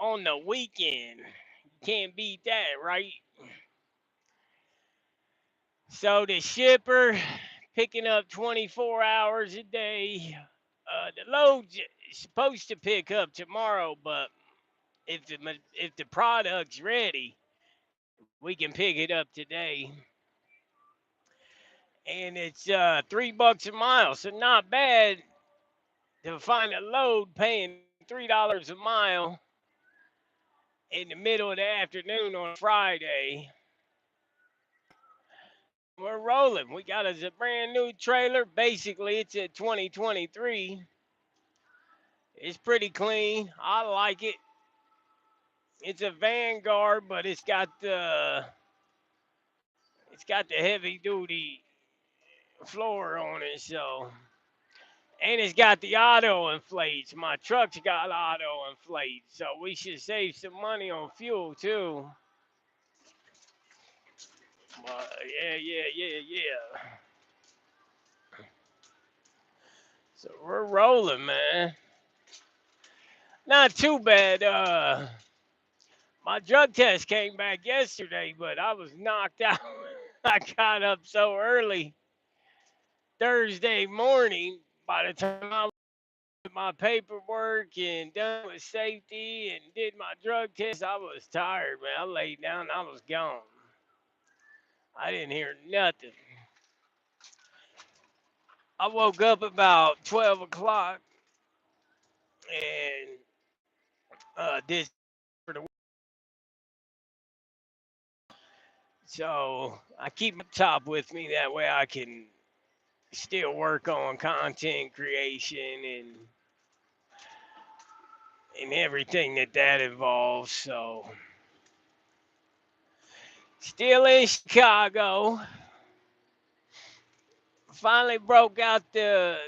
on the weekend. Can't beat that, right? So the shipper picking up 24 hours a day. The load is supposed to pick up tomorrow, but if the product's ready, we can pick it up today. And it's $3 a mile, so not bad to find a load paying $3 a mile in the middle of the afternoon on a Friday. We're rolling. We got us a brand new trailer. Basically, it's a 2023. It's pretty clean. I like it. It's a Vanguard, but it's got the heavy duty floor on it, so and it's got the auto inflates. My truck's got auto inflates, so we should save some money on fuel too. Yeah. So we're rolling, man. Not too bad. My drug test came back yesterday, but I was knocked out. I got up so early Thursday morning. By the time I did my paperwork and done with safety and did my drug test, I was tired, man. I laid down, I was gone. I didn't hear nothing. I woke up about 12 o'clock and did for the so I keep my laptop with me that way I can still work on content creation and everything that involves. So still in Chicago. Finally broke out the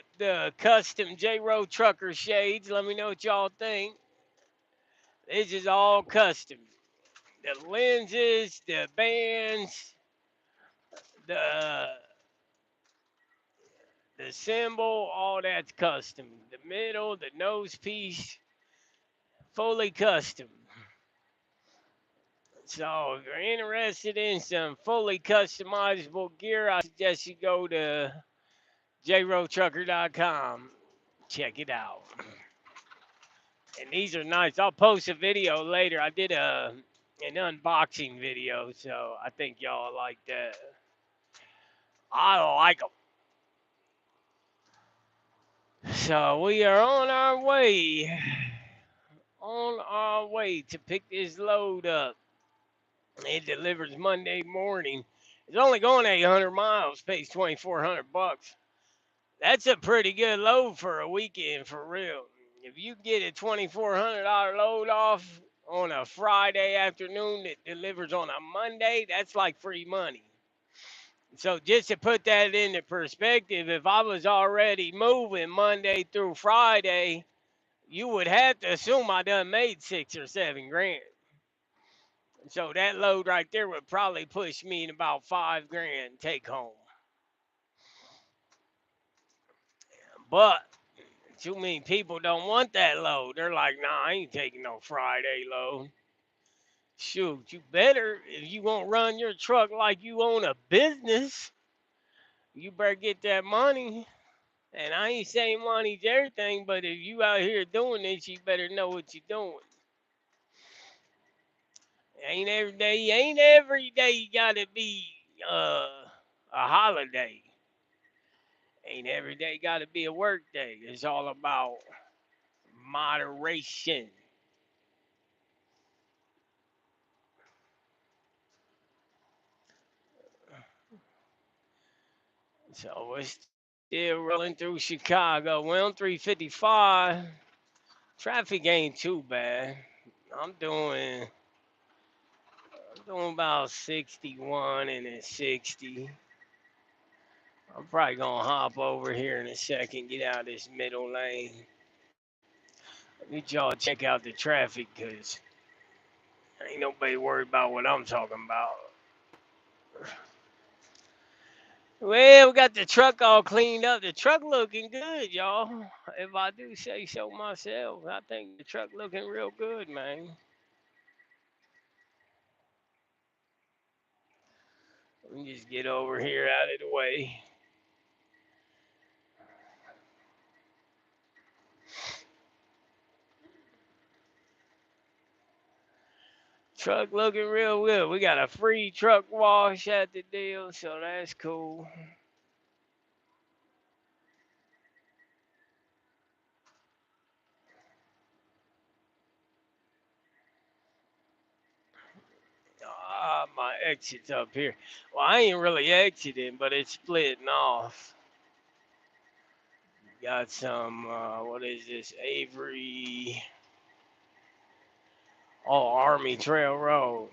custom JRoTrucker shades. Let me know what y'all think. This is all custom. The lenses, the bands, the the symbol, all that's custom. The middle, the nose piece, fully custom. So if you're interested in some fully customizable gear, I suggest you go to JRoTrucker.com. Check it out. And these are nice. I'll post a video later. I did an unboxing video, so I think y'all like that. I like them. So we are on our way to pick this load up. It delivers Monday morning. It's only going 800 miles, pays 2,400 bucks. That's a pretty good load for a weekend, for real. If you get a $2,400 load off on a Friday afternoon that delivers on a Monday, that's like free money. So just to put that into perspective, if I was already moving Monday through Friday, you would have to assume I done made 6 or 7 grand. So that load right there would probably push me in about 5 grand take home. But too many people don't want that load. They're like, nah, I ain't taking no Friday load. Shoot, you better, if you want to run your truck like you own a business, you better get that money. And I ain't saying money's everything, but if you out here doing this, you better know what you're doing. Ain't every day you gotta be a holiday. Ain't every day gotta be a work day. It's all about moderation. So we're still rolling through Chicago. We're on 355. Traffic ain't too bad. I'm doing I'm doing about 61 and then 60. I'm probably gonna hop over here in a second, get out of this middle lane. I need y'all to check out the traffic because ain't nobody worried about what I'm talking about. Well, we got the truck all cleaned up. The truck looking good, y'all. If I do say so myself, I think the truck looking real good, man. Let me just get over here out of the way. Truck looking real good. We got a free truck wash at the deal, so that's cool. Ah, my exit's up here. Well, I ain't really exiting, but it's splitting off. Got some, what is this? Avery. Oh, Army Trail Road.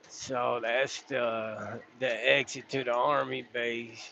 So that's the exit to the Army base.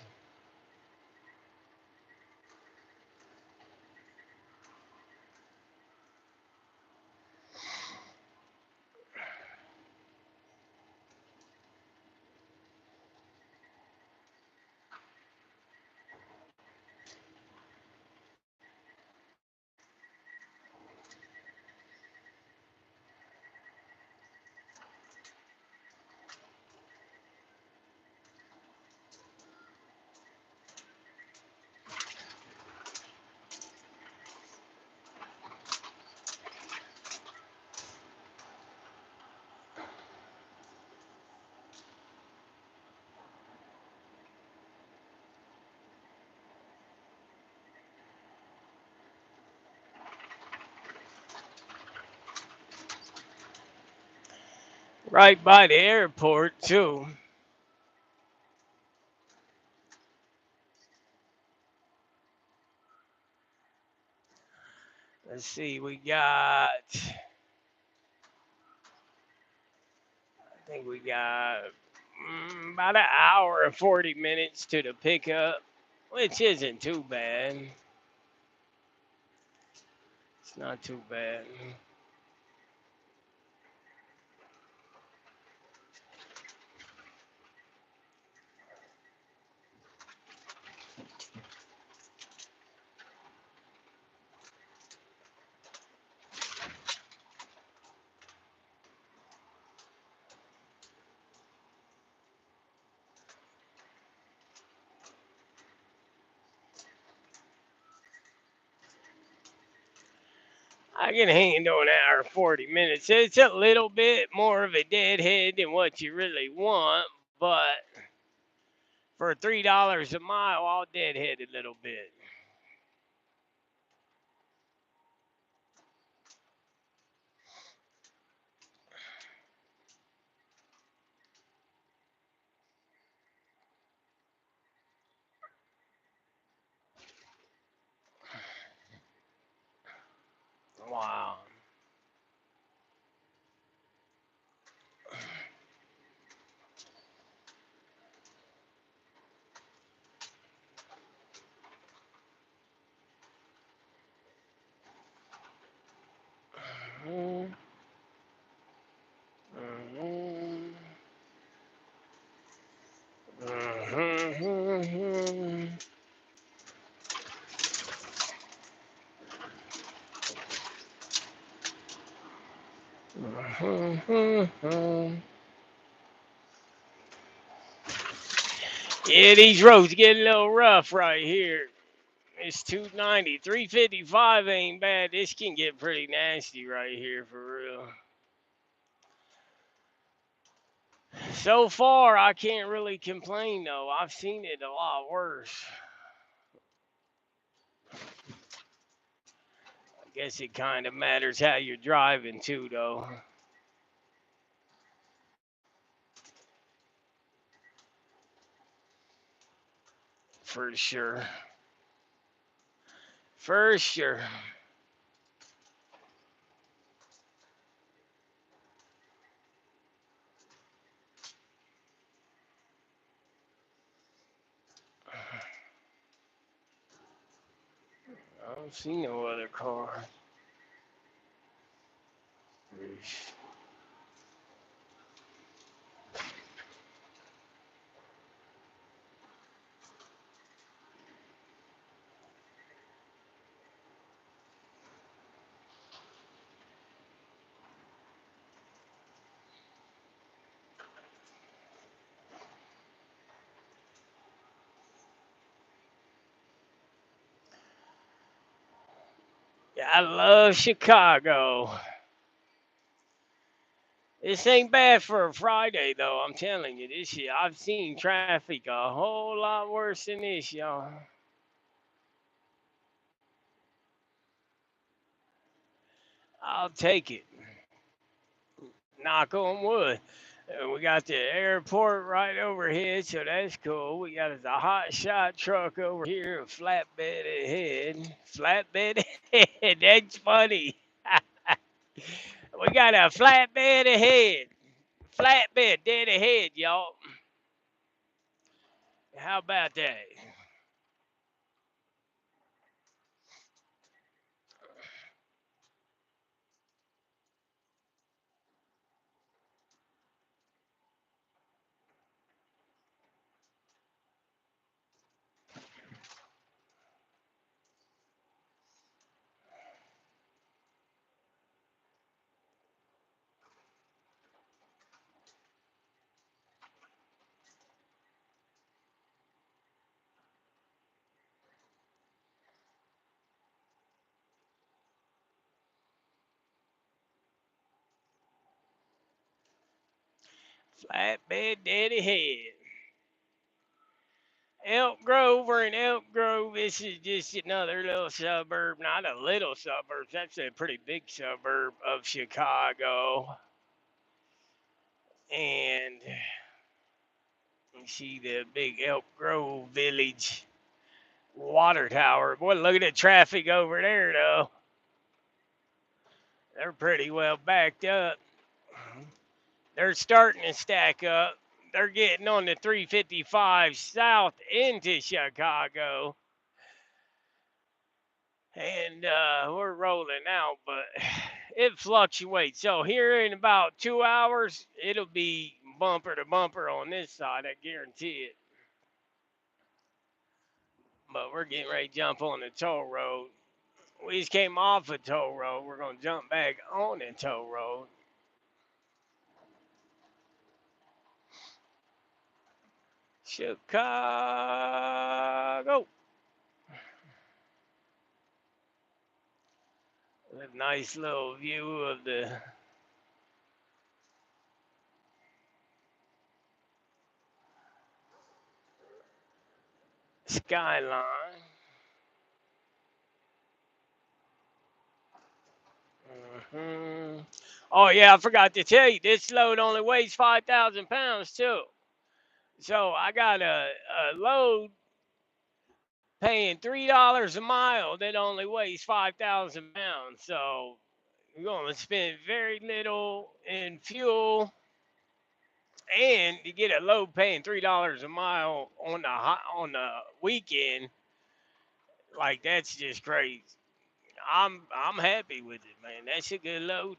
Right by the airport, too. Let's see, I think we got about an hour and 40 minutes to the pickup, which isn't too bad. It's not too bad. I can handle an hour and 40 minutes. It's a little bit more of a deadhead than what you really want, but for $3 a mile, I'll deadhead a little bit. Wow. Mhm, mhm, mhm, mhm, mhm. Yeah, these roads get a little rough right here. It's 290. 355 ain't bad. This can get pretty nasty right here for real. So far, I can't really complain though. I've seen it a lot worse. I guess it kind of matters how you're driving too, though. For sure. For sure. I don't see no other car. I love Chicago. This ain't bad for a Friday, though. I'm telling you, this year I've seen traffic a whole lot worse than this, y'all. I'll take it. Knock on wood. We got the airport right overhead, so that's cool. We got a hot shot truck over here, a flatbed ahead. Flatbed ahead. That's funny. We got a flatbed ahead. Flatbed dead ahead, y'all. How about that? Flatbed dead ahead. Elk Grove, we're in Elk Grove. This is just another little suburb, not a little suburb. That's a pretty big suburb of Chicago. And you see the big Elk Grove Village water tower. Boy, look at the traffic over there, though. They're pretty well backed up. They're starting to stack up. They're getting on the 355 south into Chicago. And we're rolling out, but it fluctuates. So here in about 2 hours, it'll be bumper to bumper on this side. I guarantee it. But we're getting ready to jump on the toll road. We just came off a toll road. We're gonna jump back on the toll road. Chicago. A nice little view of the skyline. hmm Oh yeah, I forgot to tell you, this load only weighs 5,000 pounds too. So I got a load paying $3 a mile that only weighs 5,000 pounds. So you're gonna spend very little in fuel, and you get a load paying $3 a mile on on the weekend. Like that's just crazy. I'm happy with it, man. That's a good load.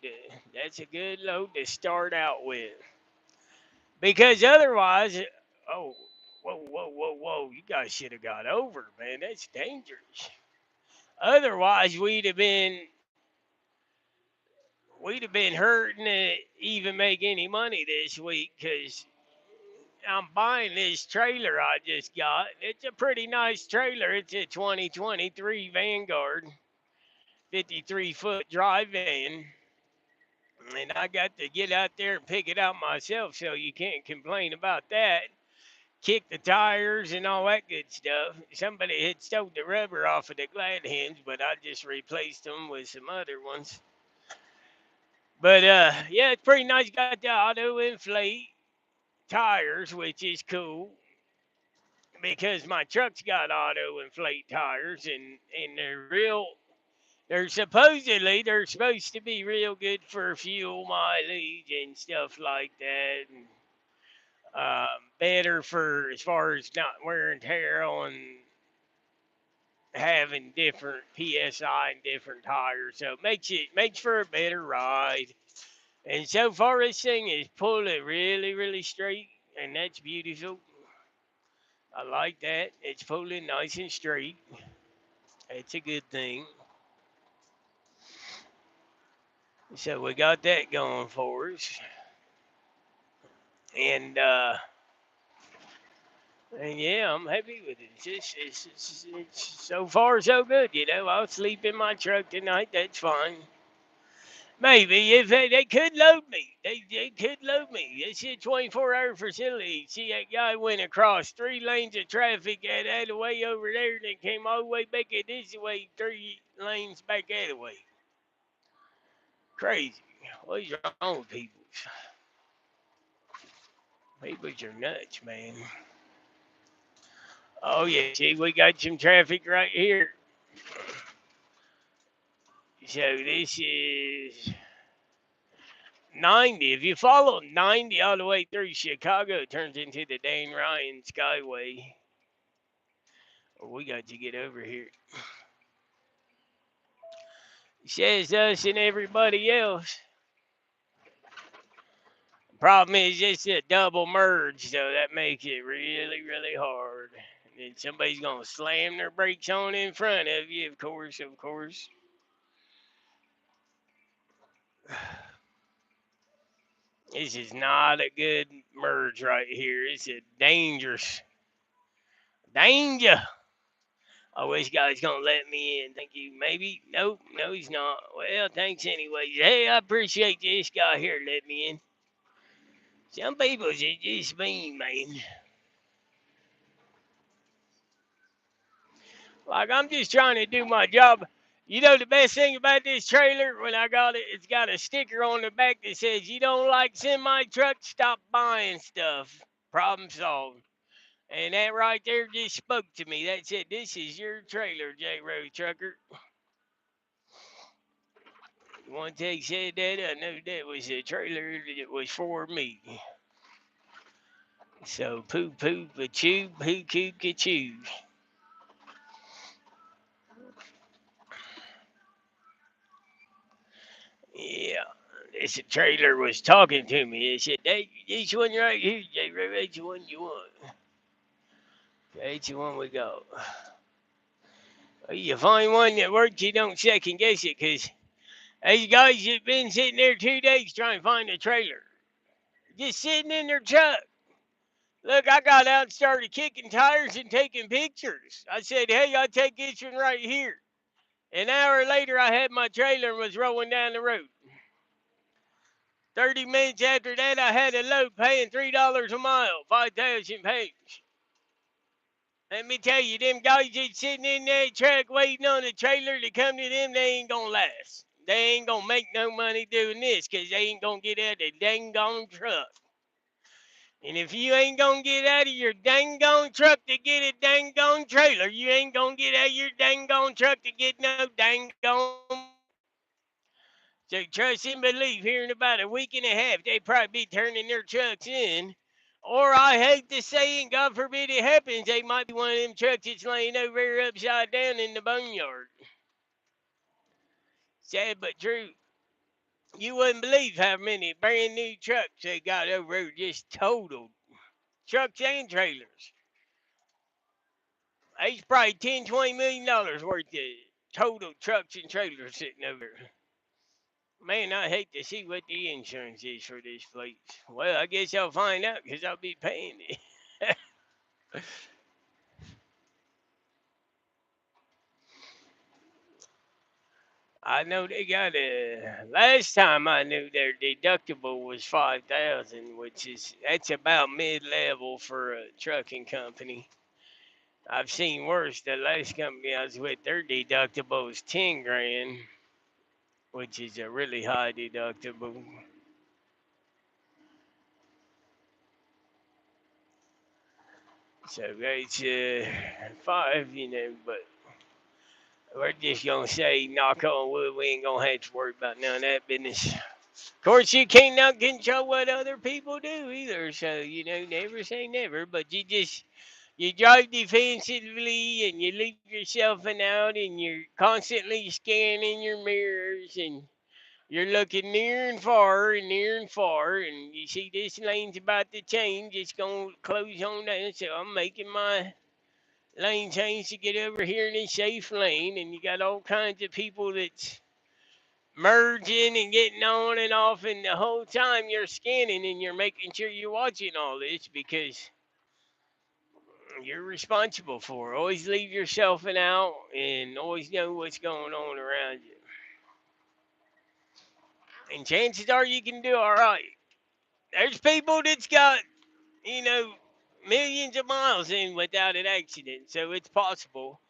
That's a good load to start out with. Because otherwise, oh, whoa, you guys should have got over, man. That's dangerous. Otherwise, we'd have been hurting to even make any money this week because I'm buying this trailer I just got. It's a pretty nice trailer. It's a 2023 Vanguard 53-foot dry van, and I got to get out there and pick it out myself, so you can't complain about that. Kick the tires and all that good stuff. Somebody had stole the rubber off of the glad hands, but I just replaced them with some other ones. But yeah, it's pretty nice. Got the auto inflate tires, which is cool because my truck's got auto inflate tires, and they're supposed to be real good for fuel mileage and stuff like that, and better for as far as not wear and tear on having different psi and different tires. So it makes for a better ride. And so far, this thing is pulling really straight, and that's beautiful. I like that. It's pulling nice and straight. It's a good thing. So we got that going for us. And And yeah, I'm happy with it. It's so far so good. I'll sleep in my truck tonight. That's fine. Maybe if they could load me, they could load me. It's a 24-hour facility. See, that guy went across 3 lanes of traffic at the way over there, and then came all the way back at this way, 3 lanes back that way. Crazy. What is wrong with people? People are nuts, man. Oh yeah, see, we got some traffic right here. So this is 90. If you follow 90 all the way through Chicago, it turns into the Dane Ryan Skyway. We got to get over here. It says us and everybody else. Problem is, it's a double merge, so that makes it really, really hard. And then somebody's going to slam their brakes on in front of you, of course, of course. This is not a good merge right here. It's a dangerous danger. Oh, this guy's gonna let me in. Thank you. Maybe. Nope. No, he's not. Well, thanks anyways. Hey, I appreciate this guy here letting me in. Some people just mean, man. Like I'm just trying to do my job. The best thing about this trailer when I got it, it's got a sticker on the back that says, "You don't like semi trucks? Stop buying stuff." Problem solved. And that right there just spoke to me. That said, "This is your trailer, JRoTrucker." Once they said that, I knew that was a trailer that was for me. So poo poo a chew, poo coo ka chew. Yeah. This trailer was talking to me. It said, "Hey, this one right here, JRo, that's the one you want. That's the one we got." Well, you find one that works, you don't second guess it, because these guys have been sitting there 2 days trying to find a trailer. Just sitting in their truck. Look, I got out and started kicking tires and taking pictures. I said, "Hey, I'll take this one right here." An hour later, I had my trailer and was rolling down the road. 30 minutes after that, I had a load paying $3 a mile, 5,000 pounds. Let me tell you, them guys that's sitting in that truck waiting on a trailer to come to them, they ain't gonna last. They ain't gonna make no money doing this because they ain't gonna get out of the dang gone truck. And if you ain't gonna get out of your dang gone truck to get a dang gone trailer, you ain't gonna get out of your dang gone truck to get no dang gone. So trust and believe here in about a week and a half, they probably be turning their trucks in. Or I hate to say, and God forbid it happens, they might be one of them trucks that's laying over there upside down in the boneyard. Sad but true. You wouldn't believe how many brand new trucks they got over there just totaled. Trucks and trailers. It's probably $10, $20 million worth of total trucks and trailers sitting over there. Man, I hate to see what the insurance is for this place. Well, I guess I'll find out because I'll be paying it. I know they got a. Last time I knew their deductible was 5,000, which is that's about mid-level for a trucking company. I've seen worse. The last company I was with, their deductible was 10 grand, which is a really high deductible. So it's 5, but we're just gonna say, knock on wood, we ain't gonna have to worry about none of that business. Of course, you can't not control what other people do either. So never say never. But you drive defensively and you leave yourself out and you're constantly scanning your mirrors and you're looking near and far and near and far and you see this lane's about to change. It's gonna close on down. So I'm making my lane change to get over here in a safe lane. And you got all kinds of people that's merging and getting on and off, and the whole time you're scanning and you're making sure you're watching all this because you're responsible for. Always leave yourself an out and always know what's going on around you. And chances are you can do all right. There's people that's got, you know, millions of miles in without an accident, so it's possible.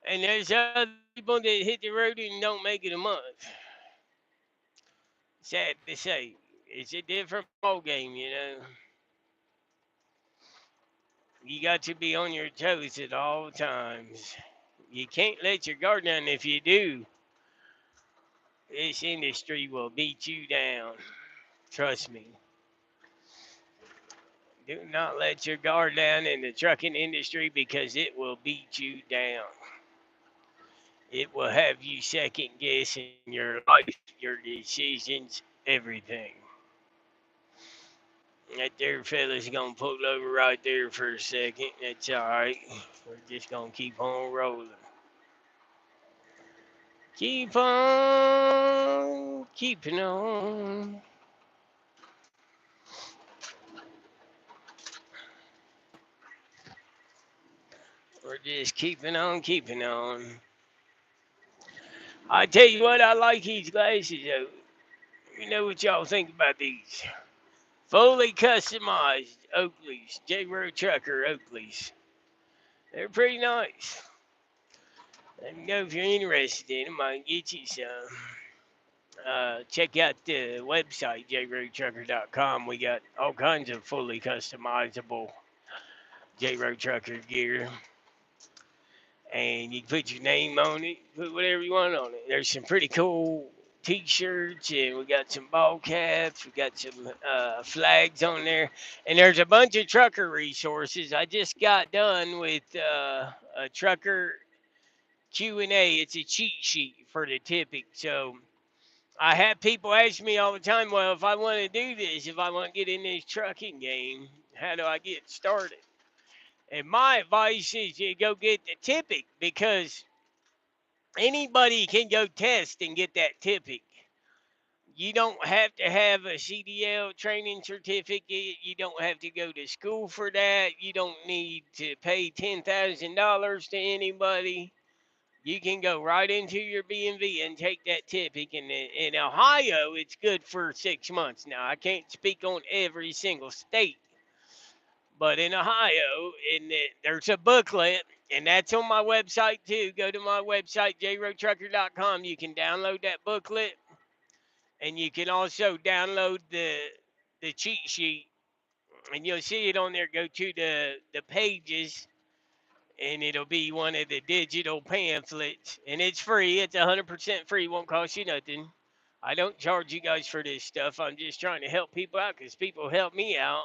And there's other people that hit the road and don't make it a month. Sad to say, it's a different ball game, you know. You got to be on your toes at all times. You can't let your guard down. If you do, this industry will beat you down. Trust me. Do not let your guard down in the trucking industry because it will beat you down. It will have you second guessing your life, your decisions, everything. That there fella's gonna pull over right there for a second. That's alright. We're just gonna keep on rolling. Keep on keeping on. We're just keeping on keeping on. I tell you what, I like these glasses though. You know what y'all think about these? Fully customized Oakleys, JRoTrucker Oakleys. They're pretty nice. Let me know if you're interested in them. I can get you some. Check out the website, JRoTrucker.com. We got all kinds of fully customizable JRoTrucker gear. And you can put your name on it, put whatever you want on it. There's some pretty cool t-shirts, and we got some ball caps, we got some flags on there, and there's a bunch of trucker resources. I just got done with a trucker Q&A. It's a cheat sheet for the tipping. So I have people ask me all the time, well, if I want to do this, if I want to get in this trucking game, how do I get started? And my advice is you go get the tipping because anybody can go test and get that tipping. You don't have to have a CDL training certificate. You don't have to go to school for that. You don't need to pay $10,000 to anybody. You can go right into your BMV and take that tipping. And in Ohio, it's good for 6 months. Now, I can't speak on every single state, but in Ohio, there's a booklet, and that's on my website too. Go to my website, JRoTrucker.com. You can download that booklet, and you can also download the cheat sheet, and you'll see it on there. Go to the pages, and it'll be one of the digital pamphlets, and it's free. It's 100% free. Won't cost you nothing. I don't charge you guys for this stuff. I'm just trying to help people out because people help me out.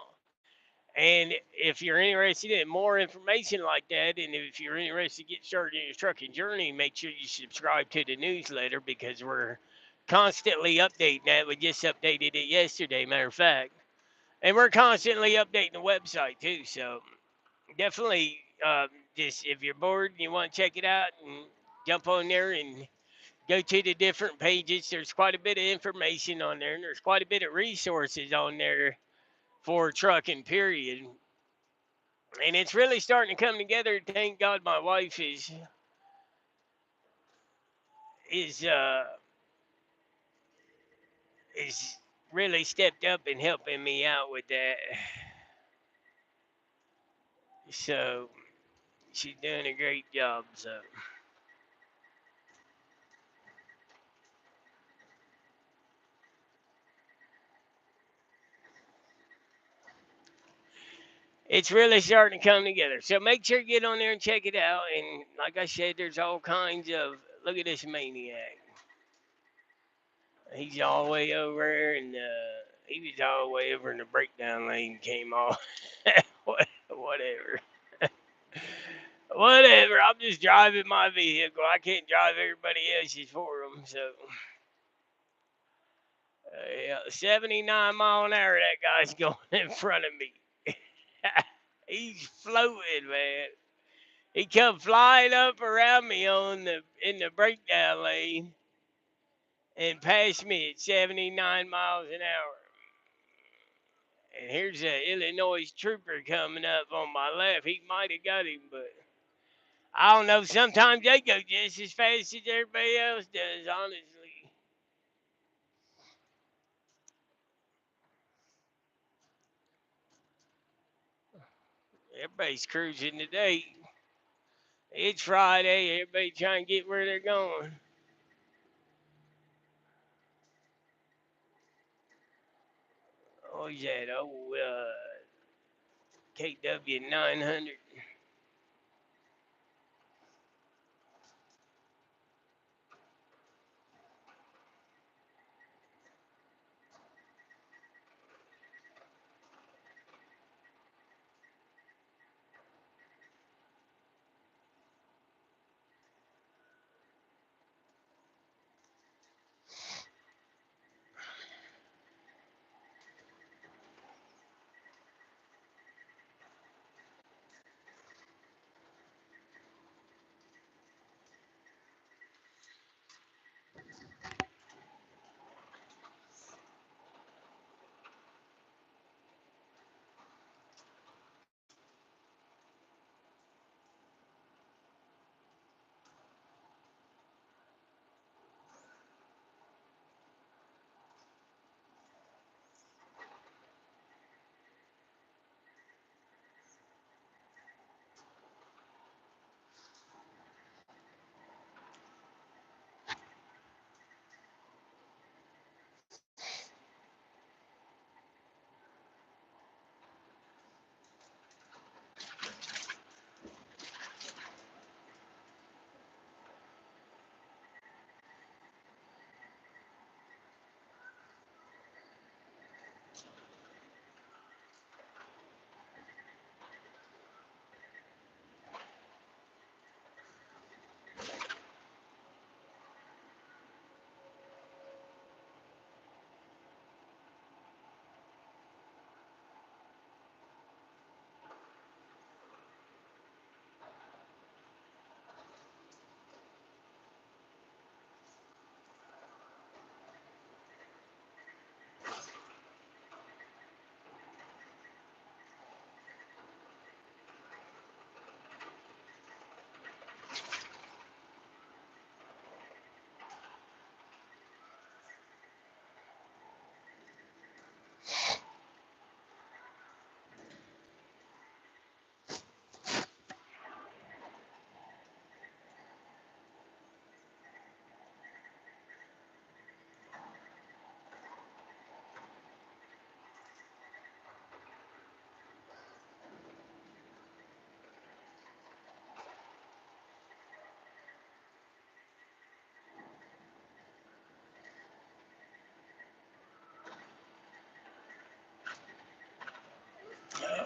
And if you're interested in more information like that, and if you're interested to get started in your trucking journey, make sure you subscribe to the newsletter because we're constantly updating that. We just updated it yesterday, matter of fact. And we're constantly updating the website too. So definitely, just if you're bored and you want to check it out, and jump on there and go to the different pages. There's quite a bit of information on there, and there's quite a bit of resources on there for trucking, period. And it's really starting to come together. Thank God my wife is is really stepped up and helping me out with that. So she's doing a great job. So it's really starting to come together. So make sure you get on there and check it out. And like I said, there's all kinds of, look at this maniac. He's all the way over there, and he was all the way over in the breakdown lane. Came off. Whatever. Whatever. I'm just driving my vehicle. I can't drive everybody else's for them. So, yeah, 79 mile an hour. That guy's going in front of me. He's floating, man. He come flying up around me in the breakdown lane and passed me at 79 miles an hour. And here's a Illinois trooper coming up on my left. He might have got him, but I don't know. Sometimes they go just as fast as everybody else does, honestly. Everybody's cruising today. It's Friday. Everybody trying to get where they're going. Oh, yeah, that old KW 900.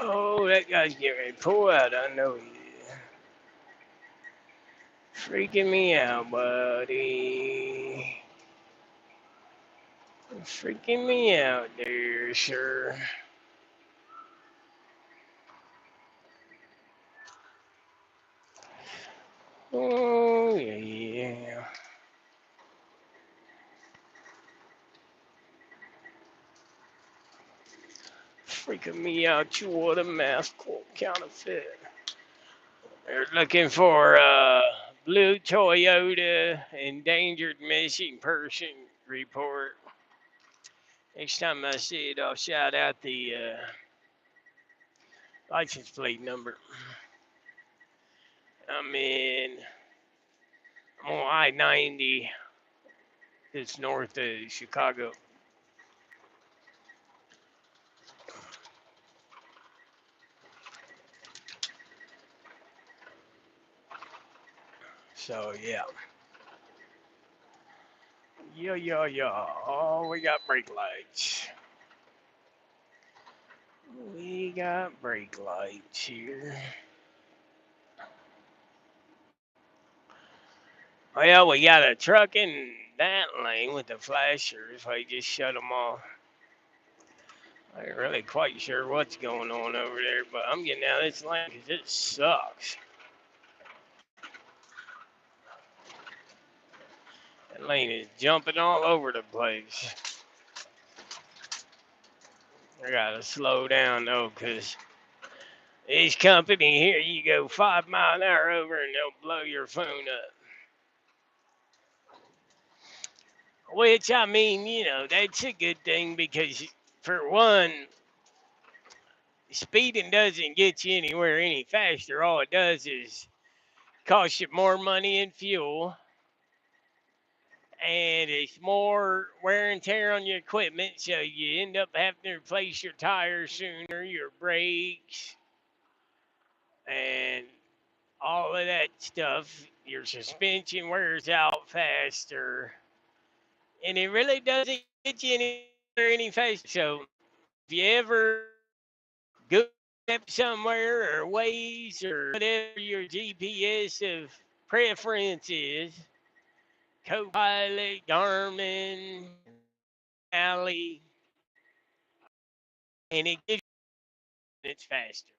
Oh, that guy's getting ready to pull out. I know he is. Freaking me out, buddy. Freaking me out there, sir. Oh, yeah. Freaking me out, you water mask counterfeit. They're looking for blue Toyota endangered missing person report. Next time I see it, I'll shout out the license plate number. I'm in I'm on I-90. It's north of Chicago. So yeah. Yeah, yeah, yeah. Oh, we got brake lights. We got brake lights here. Well, we got a truck in that lane with the flashers. I just shut them off. I ain't really quite sure what's going on over there, but I'm getting out of this lane because it sucks. That lane is jumping all over the place. I gotta slow down though, cause this company here, you go 5 mile an hour over and they'll blow your phone up. Which I mean, that's a good thing because for one, speeding doesn't get you anywhere any faster. All it does is cost you more money in fuel, and it's more wear and tear on your equipment. So you end up having to replace your tires sooner, your brakes, and all of that stuff. Your suspension wears out faster, and it really doesn't get you any faster. So if you ever go somewhere or Waze or whatever your GPS of preference is, Copilot, Garmin, Alley, and it gives you it's faster.